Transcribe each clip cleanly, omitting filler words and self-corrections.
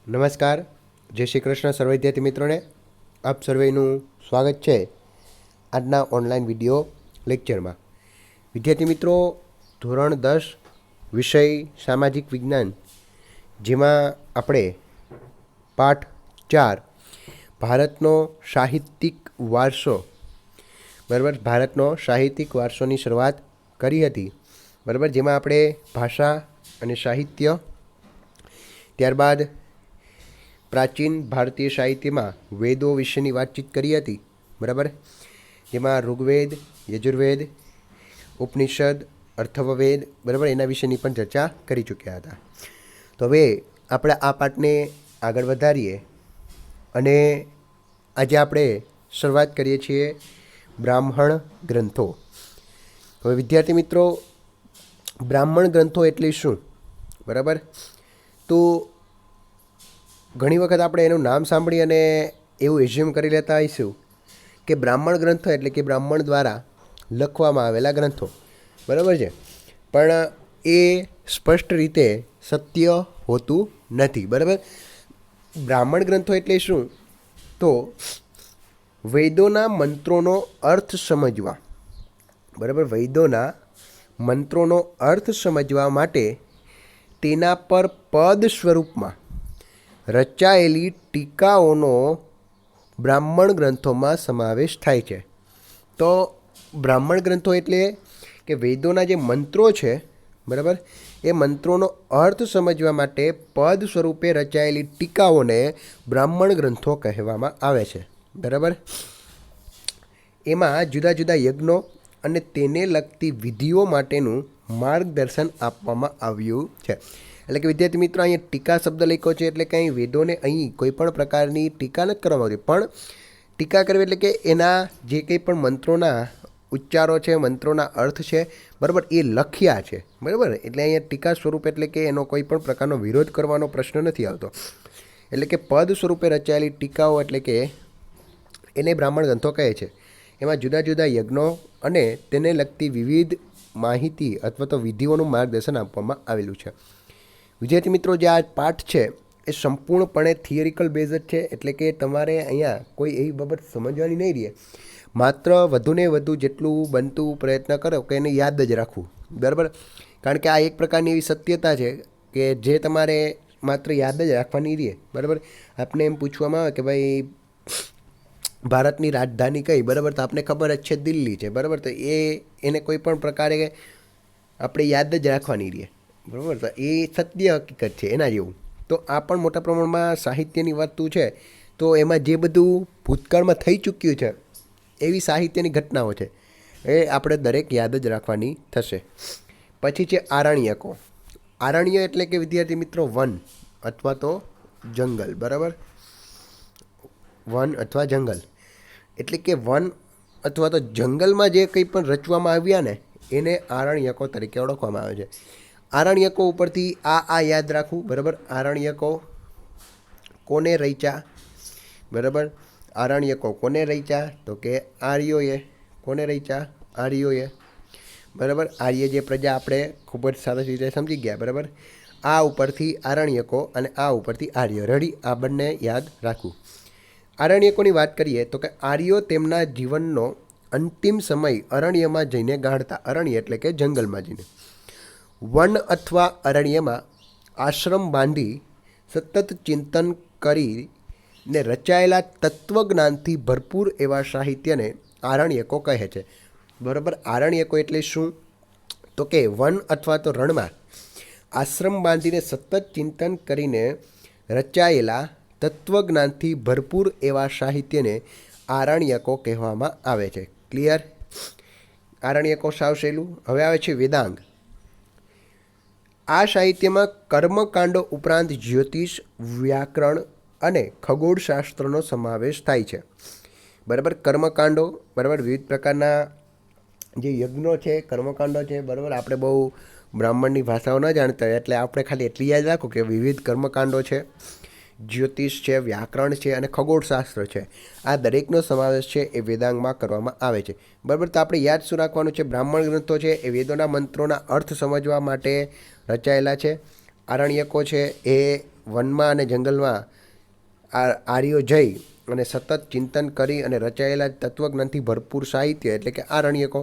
નમસ્કાર, જય શ્રી કૃષ્ણ સર્વ વિદ્યાર્થી મિત્રોને. આપ સર્વેનું સ્વાગત છે આજના ઓનલાઈન વિડીયો લેક્ચરમાં. વિદ્યાર્થી મિત્રો, ધોરણ 10 વિષય સામાજિક વિજ્ઞાન, જેમાં આપણે પાઠ 4 ભારતનો સાહિત્યિક વારસો, બરાબર, ભારતનો સાહિત્યિક વારસોની શરૂઆત કરી હતી, બરાબર, જેમાં આપણે ભાષા અને સાહિત્ય, ત્યારબાદ પ્રાચીન ભારતીય સાહિત્યમાં વેદો વિશેની વાતચીત કરી હતી, બરાબર, જેમાં ઋગ્વેદ, યજુર્વેદ, ઉપનિષદ, અથર્વવેદ, બરાબર, એના વિશેની પણ ચર્ચા કરી ચૂક્યા હતા. તો હવે આપણે આ પાઠને આગળ વધારીએ અને આજે આપણે શરૂઆત કરીએ છીએ બ્રાહ્મણ ગ્રંથો. હવે વિદ્યાર્થી મિત્રો, બ્રાહ્મણ ગ્રંથો એટલે શું, બરાબર? તો ઘણી વખત આપણે એનું નામ સાંભળી અને એવું એઝ્યુમ કરી લેતા હોઈશું કે બ્રાહ્મણ ગ્રંથો એટલે કે બ્રાહ્મણ દ્વારા લખવામાં આવેલા ગ્રંથો, બરાબર છે. પણ એ સ્પષ્ટ રીતે સત્ય હોતું નથી, બરાબર. બ્રાહ્મણ ગ્રંથો એટલે શું? તો વેદોના મંત્રોનો અર્થ સમજવા, બરાબર, વેદોના મંત્રોનો અર્થ સમજવા માટે તેના પર પદ સ્વરૂપમાં રચાયેલી ટીકાઓનો બ્રાહ્મણ ગ્રંથોમાં સમાવેશ થાય છે. તો બ્રાહ્મણ ગ્રંથો એટલે કે વેદોના જે મંત્રો છે, બરાબર, એ મંત્રોનો અર્થ સમજવા માટે પદ સ્વરૂપે રચાયેલી ટીકાઓને બ્રાહ્મણ ગ્રંથો કહેવામાં આવે છે, બરાબર. એમાં જુદા જુદા યજ્ઞો અને તેને લગતી વિધિઓ માટેનું માર્ગદર્શન આપવામાં આવ્યું છે. એટલે કે વિદ્યાર્થી મિત્રો, અહીંયા ટીકા શબ્દ લખ્યો છે એટલે કે અહીં વેદોને અહીં કોઈ પણ પ્રકારની ટીકા નથી કરવામાં આવતી, પણ ટીકા કરવી એટલે કે એના જે કંઈ પણ મંત્રોના ઉચ્ચારો છે, મંત્રોના અર્થ છે, બરાબર, એ લખ્યા છે, બરાબર. એટલે અહીંયા ટીકા સ્વરૂપ એટલે કે એનો કોઈ પણ પ્રકારનો વિરોધ કરવાનો પ્રશ્ન નથી આવતો. એટલે કે પદ સ્વરૂપે રચાયેલી ટીકાઓ એટલે કે એને બ્રાહ્મણ ગ્રંથો કહે છે. એમાં જુદા જુદા યજ્ઞો અને તેને લગતી વિવિધ માહિતી અથવા તો વિધિઓનું માર્ગદર્શન આપવામાં આવેલું છે. વિદ્યાર્થી મિત્રો, જે આ પાઠ છે એ સંપૂર્ણપણે થિયરિકલ બેઝ જ છે. એટલે કે તમારે અહીંયા કોઈ એવી બાબત સમજવાની નહીં રહે. માત્ર વધુને વધુ જેટલું બનતું પ્રયત્ન કરો કે એને યાદ જ રાખવું, બરાબર. કારણ કે આ એક પ્રકારની એવી સત્યતા છે કે જે તમારે માત્ર યાદ જ રાખવાની રહે, બરાબર. આપને એમ પૂછવામાં આવે કે ભાઈ ભારતની રાજધાની કઈ, બરાબર, તો આપને ખબર જ છે દિલ્હી છે, બરાબર. તો એને કોઈ પણ પ્રકારે આપણે યાદ જ રાખવાની રહે, બરાબર. તો એ સત્ય હકીકત છે એના જેવું. તો આ પણ મોટા પ્રમાણમાં સાહિત્યની વસ્તુ છે. તો એમાં જે બધું ભૂતકાળમાં થઈ ચૂક્યું છે એવી સાહિત્યની ઘટનાઓ છે, એ આપણે દરેક યાદ જ રાખવાની થશે. પછી છે આરણ્યકો. આરણ્ય એટલે કે વિદ્યાર્થી મિત્રો વન અથવા તો જંગલ, બરાબર. વન અથવા જંગલ એટલે કે વન અથવા તો જંગલમાં જે કંઈ પણ રચવામાં આવ્યા ને એને આરણ્યકો તરીકે ઓળખવામાં આવે છે. આરણ્યકો ઉપરથી આ યાદ રાખવું, બરાબર. આરણ્યકો કોને રચ્યા, બરાબર. આરણ્યકો કોને રચ્યા? તો કે આર્યોએ. કોને રચ્યા? આર્યોએ, બરાબર. આર્ય જે પ્રજા આપણે ખૂબ જ સરસ રીતે સમજી ગયા, બરાબર. આ ઉપરથી આરણ્યકો અને આ ઉપરથી આર્ય, રડી, આ બંને યાદ રાખવું. આરણ્યકોની વાત કરીએ તો કે આર્યો તેમના જીવનનો અંતિમ સમય અરણ્યમાં જઈને ગાળતા. અરણ્ય એટલે કે જંગલમાં જઈને. વન અથવા અરણ્યમાં આશ્રમ બાંધી સતત ચિંતન કરીને રચાયેલા તત્વજ્ઞાનથી ભરપૂર એવા સાહિત્યને આરણ્યકો કહે છે, બરાબર. આરણ્યકો એટલે શું? તો કે વન અથવા તો રણમાં આશ્રમ બાંધીને સતત ચિંતન કરીને રચાયેલા તત્વજ્ઞાનથી ભરપૂર એવા સાહિત્યને આરણ્યકો કહેવામાં આવે છે. ક્લિયર? આરણ્યકો સાવ સહેલું. હવે આવે છે વેદાંગ. આ સાહિત્યમાં કર્મકાંડો ઉપરાંત જ્યોતિષ, વ્યાકરણ અને ખગોળશાસ્ત્રનો સમાવેશ થાય છે, બરાબર. કર્મકાંડો, બરાબર, વિવિધ પ્રકારના જે યજ્ઞો છે, કર્મકાંડો છે, બરાબર. આપણે બહુ બ્રાહ્મણની ભાષાઓ ન જાણતા હોય એટલે આપણે ખાલી એટલી યાદ રાખો કે વિવિધ કર્મકાંડો છે, જ્યોતિષ છે, વ્યાકરણ છે અને ખગોળશાસ્ત્ર છે. આ દરેકનો સમાવેશ છે એ વેદાંગમાં કરવામાં આવે છે, બરાબર. તો આપણે યાદ શું રાખવાનું છે? બ્રાહ્મણ ગ્રંથો છે એ વેદોના મંત્રોના અર્થ સમજવા માટે રચાયેલા છે. આરણ્યકો છે એ વનમાં અને જંગલમાં આર્યો જઈ અને સતત ચિંતન કરી અને રચાયેલા તત્વજ્ઞાનથી ભરપૂર સાહિત્ય એટલે કે આરણ્યકો.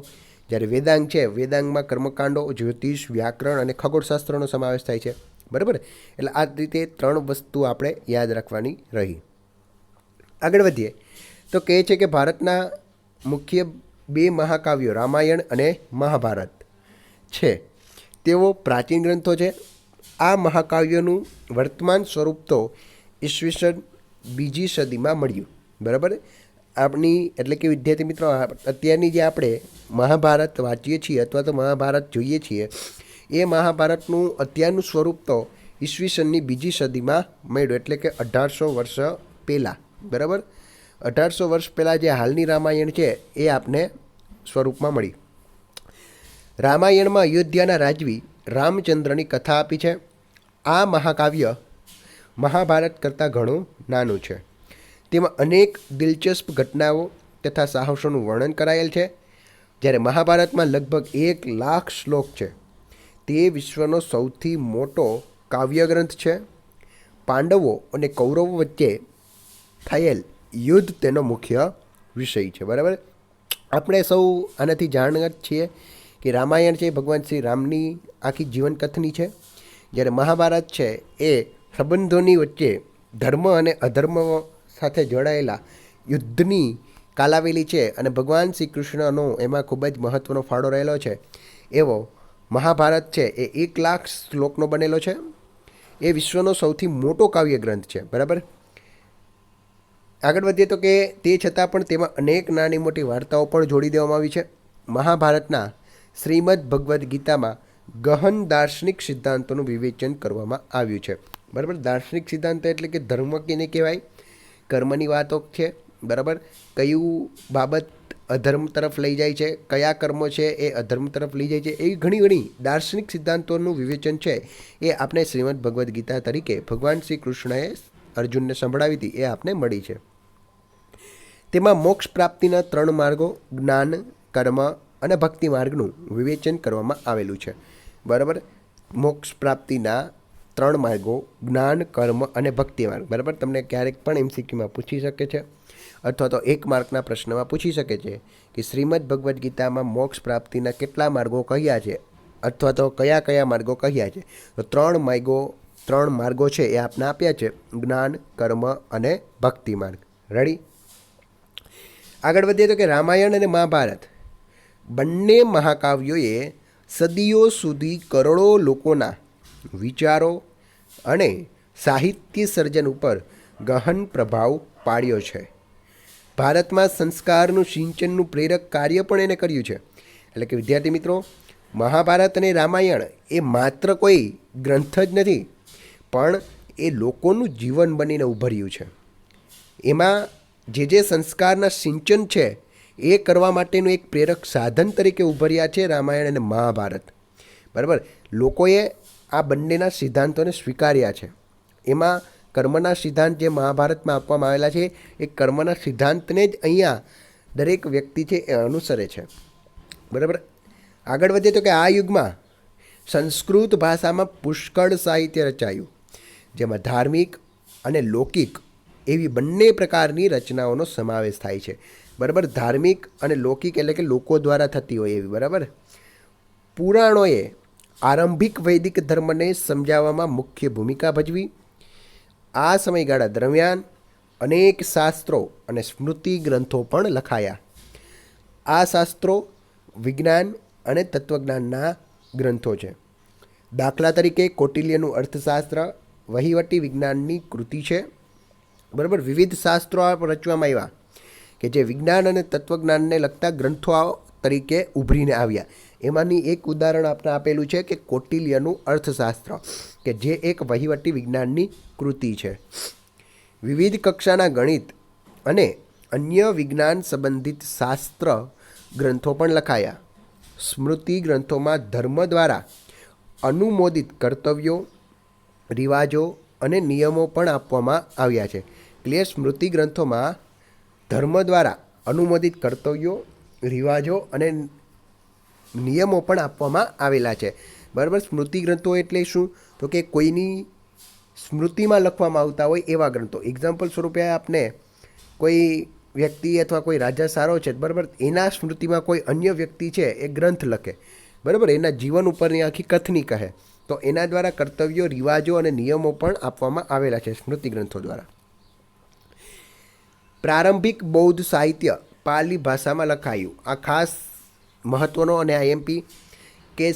જ્યારે વેદાંગ છે, વેદાંગમાં કર્મકાંડો, જ્યોતિષ, વ્યાકરણ અને ખગોળશાસ્ત્રનો સમાવેશ થાય છે. બરાબર. એટલે આ રીતે 3 વસ્તુ આપણે યાદ રાખવાની રહી. આગળ વધીએ તો કહે છે કે ભારતના મુખ્ય 2 મહાકાવ્યો રામાયણ અને મહાભારત છે. તેઓ પ્રાચીન ગ્રંથો છે. આ મહાકાવ્યોનું વર્તમાન સ્વરૂપ તો ઈસવીસન 2જી સદીમાં મળ્યું. બરાબર. આપણી એટલે કે વિદ્યાર્થી મિત્રો, અત્યારની જે આપણે મહાભારત વાંચીએ છીએ અથવા તો મહાભારત જોઈએ છીએ, એ મહાભારતનું અત્યારનું સ્વરૂપ તો ઈસવીસનની 2જી સદીમાં મળ્યું, એટલે કે 1800 વર્ષ પહેલાં. બરાબર. 1800 વર્ષ પહેલાં જે હાલની રામાયણ છે એ આપને સ્વરૂપમાં મળી. રામાયણમાં અયોધ્યાના રાજવી રામચંદ્રની કથા આપી છે. આ મહાકાવ્ય મહાભારત કરતાં ઘણું નાનું છે. તેમાં અનેક દિલચસ્પ ઘટનાઓ તથા સાહસોનું વર્ણન કરાયેલ છે. જ્યારે મહાભારતમાં લગભગ 1 લાખ શ્લોક છે. તે વિશ્વનો સૌથી મોટો કાવ્યગ્રંથ છે. પાંડવો અને કૌરવો વચ્ચે થયેલ યુદ્ધ તેનો મુખ્ય વિષય છે. બરાબર. આપણે સૌ આનાથી જાણ છીએ કે રામાયણ છે ભગવાન શ્રી રામની આખી જીવનકથની છે. જ્યારે મહાભારત છે એ સંબંધોની વચ્ચે ધર્મ અને અધર્મ સાથે જોડાયેલા યુદ્ધની કાલાવેલી છે અને ભગવાન શ્રી કૃષ્ણનો એમાં ખૂબ જ મહત્ત્વનો ફાળો રહેલો છે. એવો મહાભારત છે એ 1 લાખ શ્લોકનો બનેલો છે. એ વિશ્વનો સૌથી મોટો કાવ્યગ્રંથ છે. બરાબર. આગળ વધીએ તો કે તે છતાં પણ તેમાં અનેક નાની મોટી વાર્તાઓ પણ જોડી દેવામાં આવી છે. મહાભારતના શ્રીમદ ભગવદ્ ગીતામાં ગહન દાર્શનિક સિદ્ધાંતોનું વિવેચન કરવામાં આવ્યું છે. બરાબર. દાર્શનિક સિદ્ધાંત એટલે કે ધર્મ કેને કહેવાય, કર્મની વાતો છે. બરાબર. કયું બાબત અધર્મ તરફ લઈ જાય છે, કયા કર્મો છે એ અધર્મ તરફ લઈ જાય છે, એવી ઘણી દાર્શનિક સિદ્ધાંતોનું વિવેચન છે એ આપણે શ્રીમદ ભગવદ્ ગીતા તરીકે ભગવાન શ્રી કૃષ્ણએ અર્જુનને સંભળાવી હતી એ આપને મળી છે. તેમાં મોક્ષ પ્રાપ્તિના 3 માર્ગો જ્ઞાન, કર્મ અને ભક્તિ માર્ગનું વિવેચન કરવામાં આવેલું છે. બરાબર. મોક્ષ પ્રાપ્તિના 3 માર્ગો જ્ઞાન, કર્મ અને ભક્તિ માર્ગ. બરાબર. તમને ક્યારેક પણ એમસીક્યુમાં પૂછી શકે છે અથવા તો 1 માર્કના પ્રશ્નમાં પૂછી શકે છે કે શ્રીમદ ભગવદ્ ગીતામાં મોક્ષ પ્રાપ્તિના કેટલા માર્ગો કહ્યા છે અથવા તો કયા કયા માર્ગો કહ્યા છે. તો 3 માર્ગો છે એ આપને આપ્યા છે: જ્ઞાન, કર્મ અને ભક્તિ માર્ગ. રેડી. આગળ વધીએ તો કે રામાયણ અને મહાભારત બંને મહાકાવ્યોએ સદીઓ સુધી કરોડો લોકોના વિચારો અને સાહિત્ય સર્જન ઉપર ગહન પ્રભાવ પાડ્યો છે. ભારતમાં સંસ્કારનું સિંચનનું પ્રેરક કાર્ય પણ એને કર્યું છે. એટલે કે વિદ્યાર્થી મિત્રો, મહાભારત અને રામાયણ એ માત્ર કોઈ ગ્રંથ જ નથી, પણ એ લોકોનું જીવન બનીને ઉભર્યું છે. એમાં જે સંસ્કારના સિંચન છે એ કરવા માટેનું એક પ્રેરક સાધન તરીકે ઉભર્યા છે રામાયણ અને મહાભારત. બરાબર. લોકોએ આ બંનેના સિદ્ધાંતોને સ્વીકાર્યા છે. એમાં કર્મના સિદ્ધાંત જે મહાભારતમાં આપવામાં આવેલા છે એ કર્મના સિદ્ધાંતને જ અહીંયા દરેક વ્યક્તિ છે એ અનુસરે છે. બરાબર. આગળ વધીએ તો કે આ યુગમાં સંસ્કૃત ભાષામાં પુષ્કળ સાહિત્ય રચાયું, જેમાં ધાર્મિક અને લૌકિક એવી બંને પ્રકારની રચનાઓનો સમાવેશ થાય છે. બરાબર. ધાર્મિક અને લૌકિક એટલે કે લોકો દ્વારા થતી હોય એવી. બરાબર. પુરાણોએ આરંભિક વૈદિક ધર્મને સમજાવવામાં મુખ્ય ભૂમિકા ભજવી. આ સમયગાળા દરમિયાન અનેક શાસ્ત્રો અને સ્મૃતિ ગ્રંથો પણ લખાયા. આ શાસ્ત્રો વિજ્ઞાન અને તત્વજ્ઞાનના ગ્રંથો છે. દાખલા તરીકે કૌટિલ્યનું અર્થશાસ્ત્ર વહીવટી વિજ્ઞાનની કૃતિ છે. બરાબર. વિવિધ શાસ્ત્રો રચવામાં આવ્યા કે જે વિજ્ઞાન અને તત્વજ્ઞાનને લગતા ગ્રંથો તરીકે ઉભરીને આવ્યા. એમાંની એક ઉદાહરણ આપણે આપેલું છે કે કૌટિલ્યનું અર્થશાસ્ત્ર, કે જે એક વહીવટી વિજ્ઞાનની કૃતિ છે. વિવિધ કક્ષાના ગણિત અને અન્ય વિજ્ઞાન સંબંધિત શાસ્ત્ર ગ્રંથો પણ લખાયા. સ્મૃતિ ગ્રંથોમાં ધર્મ દ્વારા અનુમોદિત કર્તવ્યો, રિવાજો અને નિયમો પણ આપવામાં આવ્યા છે. ક્લિયર. સ્મૃતિ ગ્રંથોમાં ધર્મ દ્વારા અનુમોદિત કર્તવ્યો, રિવાજો અને નિયમો પણ આપવામાં આવેલા છે. બરાબર. સ્મૃતિ ગ્રંથો એટલે શું? તો કે કોઈની સ્મૃતિમાં લખવામાં આવતા હોય એવા ગ્રંથો. એક્ઝામ્પલ સ્વરૂપે આપને કોઈ વ્યક્તિ અથવા કોઈ રાજા સારો છે, બરાબર, એના સ્મૃતિમાં કોઈ અન્ય વ્યક્તિ છે એ ગ્રંથ લખે, બરાબર, એના જીવન ઉપરની આખી કથની કહે, તો એના દ્વારા કર્તવ્યો, રિવાજો અને નિયમો પણ આપવામાં આવેલા છે સ્મૃતિ ગ્રંથો દ્વારા. પ્રારંભિક બૌદ્ધ સાહિત્ય પાલી ભાષામાં લખાયું. આ ખાસ મહત્વનો અને આઈએમપી કે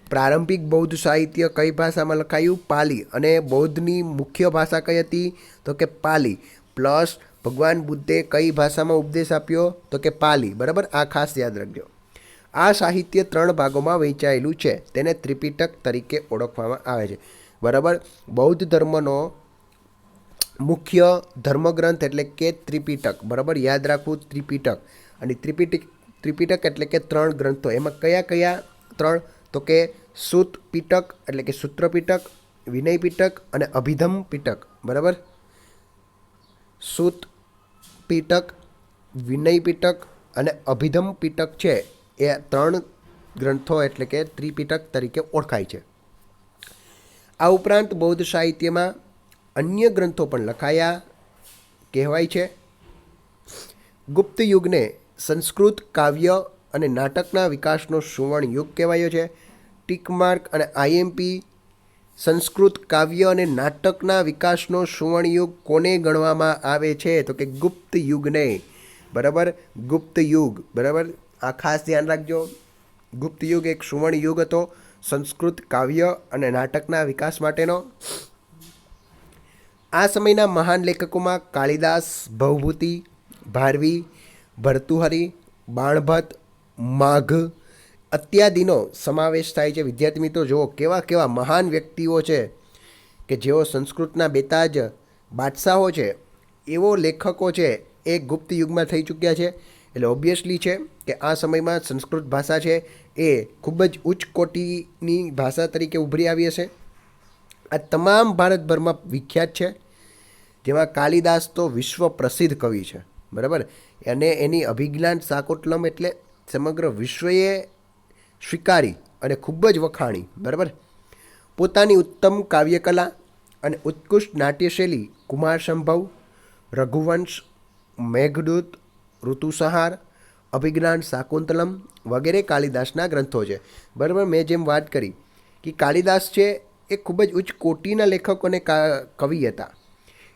પ્રારંભિક બૌદ્ધ સાહિત્ય કઈ ભાષામાં લખાયું? પાલી. અને બૌદ્ધની મુખ્ય ભાષા કઈ હતી? તો કે પાલી. પ્લસ ભગવાન બુદ્ધે કઈ ભાષામાં ઉપદેશ આપ્યો? તો કે પાલી. બરાબર, આ ખાસ યાદ રાખજો. આ સાહિત્ય 3 ભાગોમાં વહેંચાયેલું છે. તેને ત્રિપિટક તરીકે ઓળખવામાં આવે છે. બરાબર, બૌદ્ધ ધર્મનો મુખ્ય ધર્મગ્રંથ એટલે કે ત્રિપિટક. બરાબર, યાદ રાખવું ત્રિપિટક. અને ત્રિપિટક એટલે કે 3 ગ્રંથો. એમાં કયા કયા 3? તો કે સૂત પિટક એટલે કે સૂત્ર પિટક, વિનય પિટક અને અભિધમ પિટક. બરાબર, સૂત પિટક, વિનય પિટક અને અભિધમ પિટક છે એ 3 ગ્રંથો એટલે કે ત્રિપિટક તરીકે ઓળખાય છે. આ ઉપરાંત બૌદ્ધ સાહિત્યમાં અન્ય ગ્રંથો પણ લખાયા કહેવાય છે. ગુપ્ત યુગને સંસ્કૃત કાવ્ય અને નાટકના વિકાસનો સુવર્ણ યુગ કહેવાયો છે. ટીકમાર્ક અને આઈએમપી સંસ્કૃત કાવ્ય અને નાટકના વિકાસનો સુવર્ણ યુગ કોને ગણવામાં આવે છે? તો કે ગુપ્ત યુગને. બરાબર, ગુપ્ત યુગ. બરાબર, આ ખાસ ધ્યાન રાખજો. ગુપ્ત યુગ એક સુવર્ણ યુગ હતો સંસ્કૃત કાવ્ય અને નાટકના વિકાસ માટેનો. આ સમયના મહાન લેખકોમાં કાલિદાસ, ભવભૂતિ, ભારવી, ભર્તુહરિ, બાણભટ્ટ, માઘ અત્યાદિનો સમાવેશ થાય છે. વિદ્યાર્થી મિત્રો, જુઓ કેવા કેવા મહાન વ્યક્તિઓ છે કે જેઓ સંસ્કૃતના બેતાજ બાદશાહો છે, એવો લેખકો છે એ ગુપ્ત યુગમાં થઈ ચૂક્યા છે. એટલે ઓબ્વિયસલી છે કે આ સમયમાં સંસ્કૃત ભાષા છે એ ખૂબ જ ઉચ્ચ કોટીની ભાષા તરીકે ઉભરી આવી હશે. આ તમામ ભારતભરમાં વિખ્યાત છે, જેમાં કાલિદાસ તો વિશ્વ પ્રસિદ્ધ કવિ છે. બરાબર, અને એની અભિજ્ઞાન શાકુંતલમ એટલે સમગ્ર વિશ્વએ સ્વીકારી અને ખૂબ જ વખાણી. બરાબર, પોતાની ઉત્તમ કાવ્યકલા અને ઉત્કૃષ્ટ નાટ્યશૈલી કુમારસંભવ, રઘુવંશ, મેઘદૂત, ઋતુસંહાર, અભિજ્ઞાન શાકુંતલમ વગેરે કાલિદાસના ગ્રંથો છે. બરાબર, મેં જેમ વાત કરી કે કાલિદાસ છે એ ખૂબ જ ઉચ્ચ કોટીના લેખકો અને કવિ હતા.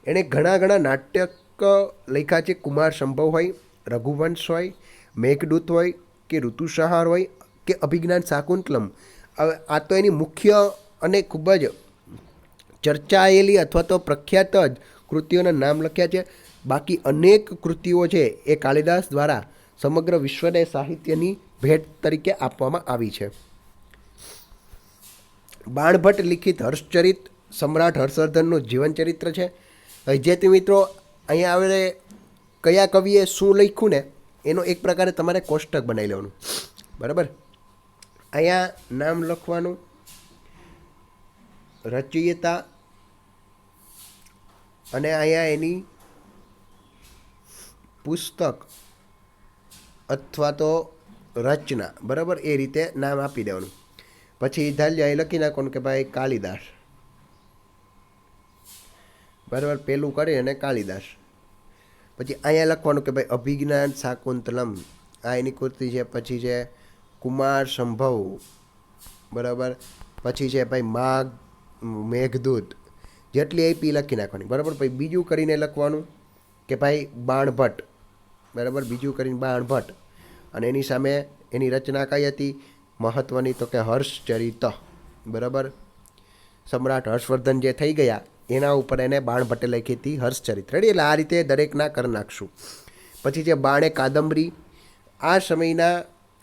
એણે ઘણા નાટક લખ્યા છે. કુમારસંભવ હોય, રઘુવંશ હોય, મેઘદૂત હોય કે ઋતુસંહાર હોય કે અભિજ્ઞાન શાકુંતલમ. આ તો એની મુખ્ય અને ખૂબ જ ચર્ચાયેલી અથવા તો પ્રખ્યાત જ કૃતિઓના નામ લખ્યા છે. બાકી અનેક કૃતિઓ છે એ કાલિદાસ દ્વારા સમગ્ર વિશ્વને સાહિત્યની ભેટ તરીકે આપવામાં આવી છે. બાણભટ્ટ લિખિત હર્ષચરિત સમ્રાટ હર્ષવર્ધનનું જીવનચરિત્ર છે. વિદ્યાર્થી મિત્રો, અહીંયા આવે કયા કવિએ શું લખ્યું ને એનો એક પ્રકારે તમારે કોષ્ટક બનાવી લેવાનું. બરાબર, અહીંયા નામ લખવાનું, રચયિતા અને અહીંયા એની પુસ્તક અથવા તો રચના. બરાબર, એ રીતે નામ આપી દેવાનું. પછી ધાલ્ય અહીં લખી નાખવાનું કે ભાઈ કાલિદાસ. બરાબર, પેલું કરી અને કાલિદાસ. પછી અહીંયા લખવાનું કે ભાઈ અભિજ્ઞાન શાકુંતલમ, આ એની કૃતિ છે. પછી છે કુમારસંભવ. બરાબર, પછી છે ભાઈ મેઘદૂત. જેટલી આપી લખી નાખવાની. બરાબર, પછી બીજું કરીને લખવાનું કે ભાઈ બાણભટ્ટ. બરાબર, બીજું કરીને બાણભટ્ટ. અને એની સામે એની રચના કઈ હતી મહત્ત્વની? તો કે હર્ષચરિત. બરાબર, સમ્રાટ હર્ષવર્ધન જે થઈ ગયા એના ઉપર એને બાણભટ્ટે લખી હતી હર્ષચરિત. રેડી, એટલે આ રીતે દરેકના કરી નાખશું. પછી છે બાણે કાદંબરી. આ સમયના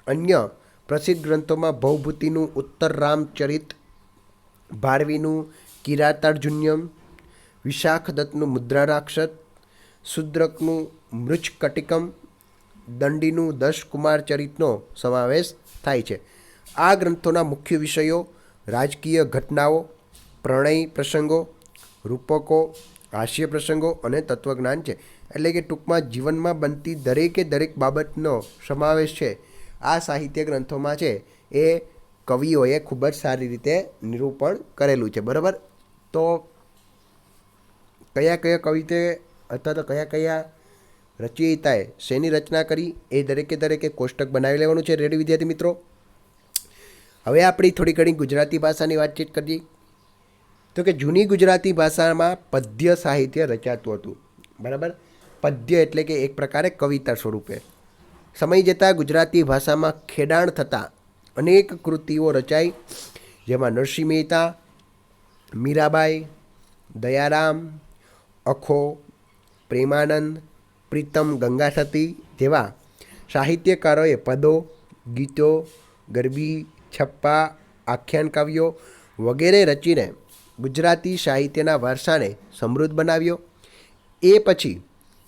અન્ય પ્રસિદ્ધ ગ્રંથોમાં ભવભૂતિનું ઉત્તર રામચરિત, ભારવીનું કિરાતાર્જુન્યમ, વિશાખદત્તનું મુદ્રારાક્ષસ, શુદ્રકનું મૃચ્છકટિકમ, દંડીનું 10 કુમાર ચરિતનો સમાવેશ થાય છે. આ ગ્રંથોના મુખ્ય વિષયો રાજકીય ઘટનાઓ, પ્રણય પ્રસંગો, રૂપકો, હાસ્ય પ્રસંગો અને તત્વજ્ઞાન છે. એટલે કે ટૂંકમાં જીવનમાં બનતી દરેકે દરેક બાબતનો સમાવેશ છે આ સાહિત્ય ગ્રંથોમાં છે. એ કવિઓએ ખૂબ જ સારી રીતે નિરૂપણ કરેલું છે. બરાબર, તો કયા કયા કવિતે અથવા તો કયા કયા રચયિતાએ શેની રચના કરી એ દરેકે કોષ્ટક બનાવી લેવાનું છે. રેડી વિદ્યાર્થી મિત્રો? હવે આપણી થોડી ઘણી ગુજરાતી ભાષાની વાતચીત કરીએ તો કે જૂની ગુજરાતી ભાષામાં પદ્ય સાહિત્ય રચાતું હતું. બરાબર? પદ્ય એટલે કે એક પ્રકારે કવિતા સ્વરૂપે. સમય જતાં ગુજરાતી ભાષામાં ખેડાણ થતાં અનેક કૃતિઓ રચાઈ, જેમાં નરસિંહ મહેતા, મીરાબાઈ, દયારામ, અખો, પ્રેમાનંદ, પ્રીતમ ગંગાસતી જેવા સાહિત્યકારોએ પદો, ગીતો, ગરબી, છપ્પા, આખ્યાન કાવ્યો વગેરે રચીને ગુજરાતી સાહિત્યના વારસાને સમૃદ્ધ બનાવ્યો. એ પછી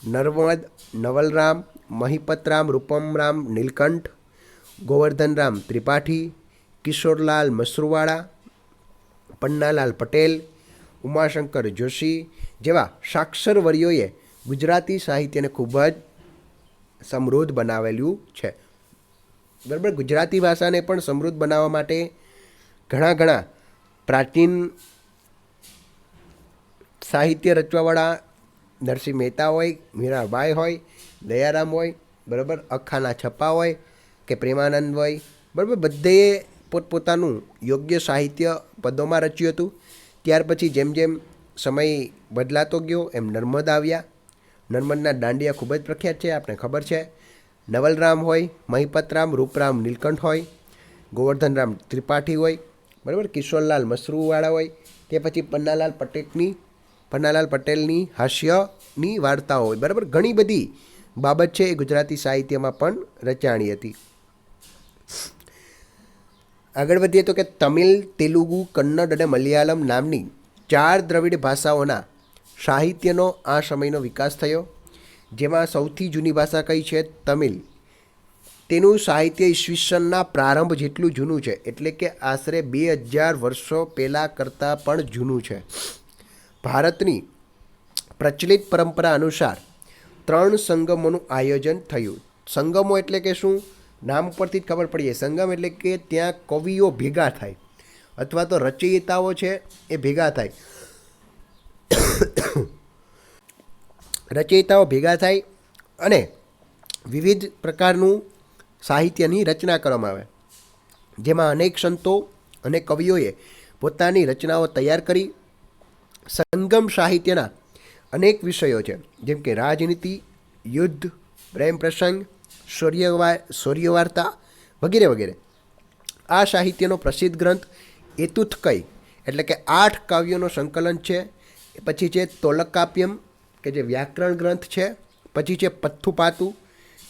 નર્મદ, નવલરામ, મહિપતરામ, રૂપમરામ નીલકંઠ, ગોવર્ધનરામ ત્રિપાઠી, કિશોરલાલ મસરૂવાળા, પન્નાલાલ પટેલ, ઉમાશંકર જોશી જેવા સાક્ષરવર્યોએ ગુજરાતી સાહિત્યને ખૂબ જ સમૃદ્ધ બનાવેલું છે. બરાબર? ગુજરાતી ભાષાને પણ સમૃદ્ધ બનાવવા માટે ઘણા પ્રાચીન સાહિત્ય રચવાવાળા નરસિંહ મહેતા હોય, મીરાબાઈ હોય, દયારામ હોય, બરાબર, અખાના છપ્પા હોય કે પ્રેમાનંદ હોય, બરાબર, બધેએ પોતપોતાનું યોગ્ય સાહિત્ય પદોમાં રચ્યું હતું. ત્યાર પછી જેમ જેમ સમય બદલાતો ગયો એમ નર્મદ આવ્યા. નર્મદના દાંડિયા ખૂબ જ પ્રખ્યાત છે, આપણે ખબર છે. નવલરામ હોય, મહિપતરામ, રૂપરામ નીલકંઠ હોય, ગોવર્ધનરામ ત્રિપાઠી હોય, બરાબર, કિશોરલાલ મસરૂવાળા હોય, તે પછી પન્નાલાલ પટેલની હાસ્યની વાર્તાઓ હોય. બરાબર? ઘણી બધી બાબત છે એ ગુજરાતી સાહિત્યમાં પણ રચાણી હતી. આગળ વધીએ તો કે તમિલ, તેલુગુ, કન્નડ અને મલયાલમ નામની 4 દ્રવિડ ભાષાઓના સાહિત્યનો આ સમયનો વિકાસ થયો. જેમાં સૌથી જૂની ભાષા કઈ છે? તમિલ. તેનું સાહિત્ય ઈસવીસનના પ્રારંભ જેટલું જૂનું છે, એટલે કે આશરે 2000 વર્ષો પહેલાં કરતાં પણ જૂનું છે. ભારતની પ્રચલિત પરંપરા અનુસાર 3 સંગમોનું આયોજન થયું. સંગમો એટલે કે શું? નામ પરથી જ ખબર પડીએ. સંગમ એટલે કે ત્યાં કવિઓ ભેગા થાય અથવા તો રચયિતાઓ છે એ ભેગા થાય. રચયિતાઓ ભેગા થાય અને વિવિધ પ્રકારનું સાહિત્યની રચના કરવામાં આવે, જેમાં અનેક સંતો અને કવિઓએ પોતાની રચનાઓ તૈયાર કરી. સંગમ સાહિત્યના અનેક વિષયો છે, જેમ કે રાજનીતિ, યુદ્ધ, પ્રેમ પ્રસંગ, શૌર્યવાર્તા વગેરે વગેરે. આ સાહિત્યનો પ્રસિદ્ધ ગ્રંથ એતુથકઈ એટલે કે 8 કાવ્યોનું સંકલન છે. પછી છે તોલકાપ્યમ કે જે વ્યાકરણ ગ્રંથ છે. પછી છે પથ્થુપાતુ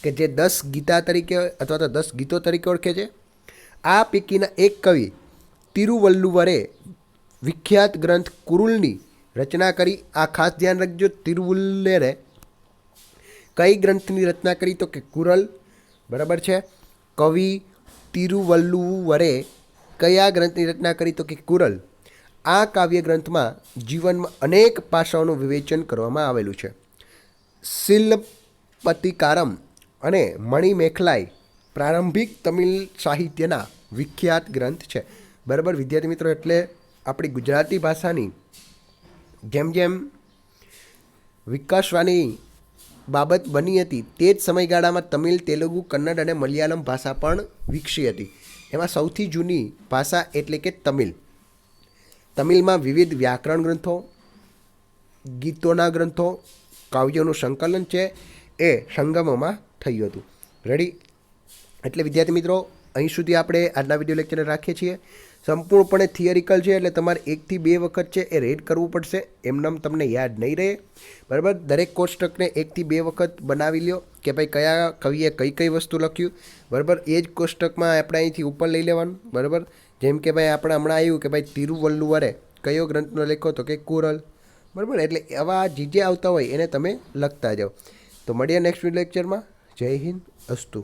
કે જે 10 ગીતા તરીકે અથવા તો 10 ગીતો તરીકે ઓળખે છે. આ પૈકીના એક કવિ તિરુવલ્લુવરે વિખ્યાત ગ્રંથ કુરુલની રચના કરી. આ ખાસ ધ્યાન રાખજો, તિરુવલ્લુવરે કઈ ગ્રંથની રચના કરી? તો કે કુરલ. બરાબર છે? કવિ તિરુવલ્લુવરે કયા ગ્રંથની રચના કરી? તો કે કુરલ. આ કાવ્ય ગ્રંથમાં જીવનમાં અનેક પાસાઓનું વિવેચન કરવામાં આવેલું છે. શિલ્પતિકારમ અને મણિમેખલાઈ પ્રારંભિક તમિલ સાહિત્યના વિખ્યાત ગ્રંથ છે. બરાબર વિદ્યાર્થી મિત્રો? એટલે આપણી ગુજરાતી ભાષાની જેમ જેમ વિકાસવાની બાબત બની હતી તે જ સમયગાળામાં તમિલ, તેલુગુ, કન્નડ અને મલયાલમ ભાષા પણ વિકસી હતી. એમાં સૌથી જૂની ભાષા એટલે કે તમિલ. તમિલમાં વિવિધ વ્યાકરણ ગ્રંથો, ગીતોના ગ્રંથો, કાવ્યોનું સંકલન છે એ સંગમોમાં થયું હતું. રેડી? એટલે વિદ્યાર્થી મિત્રો, અહીં સુધી આપણે આજના વિડીયો લેક્ચર રાખીએ છીએ. સંપૂર્ણપણે થિયરિકલ છે, એટલે તમારે 1 થી 2 વખત છે એ રેડ કરવું પડશે. એમનેમ તમને યાદ નહીં રહે. બરાબર? દરેક કોષ્ટકને 1 થી 2 વખત બનાવી લ્યો કે ભાઈ કયા કવિએ કઈ વસ્તુ લખ્યું. બરાબર? એ જ કોષ્ટકમાં આપણે અહીંથી ઉપર લઈ લેવાનું. બરાબર? જેમ કે ભાઈ આપણે હમણાં આવ્યું કે ભાઈ તિરુવલ્લુવરે કયો ગ્રંથનો લેખો? તો કે કુરલ. બરાબર? એટલે આવા જે આવતા હોય એને તમે લખતા જાઓ. તો મળીએ નેક્સ્ટ લેક્ચરમાં. જય હિન્દ, અસ્તુ.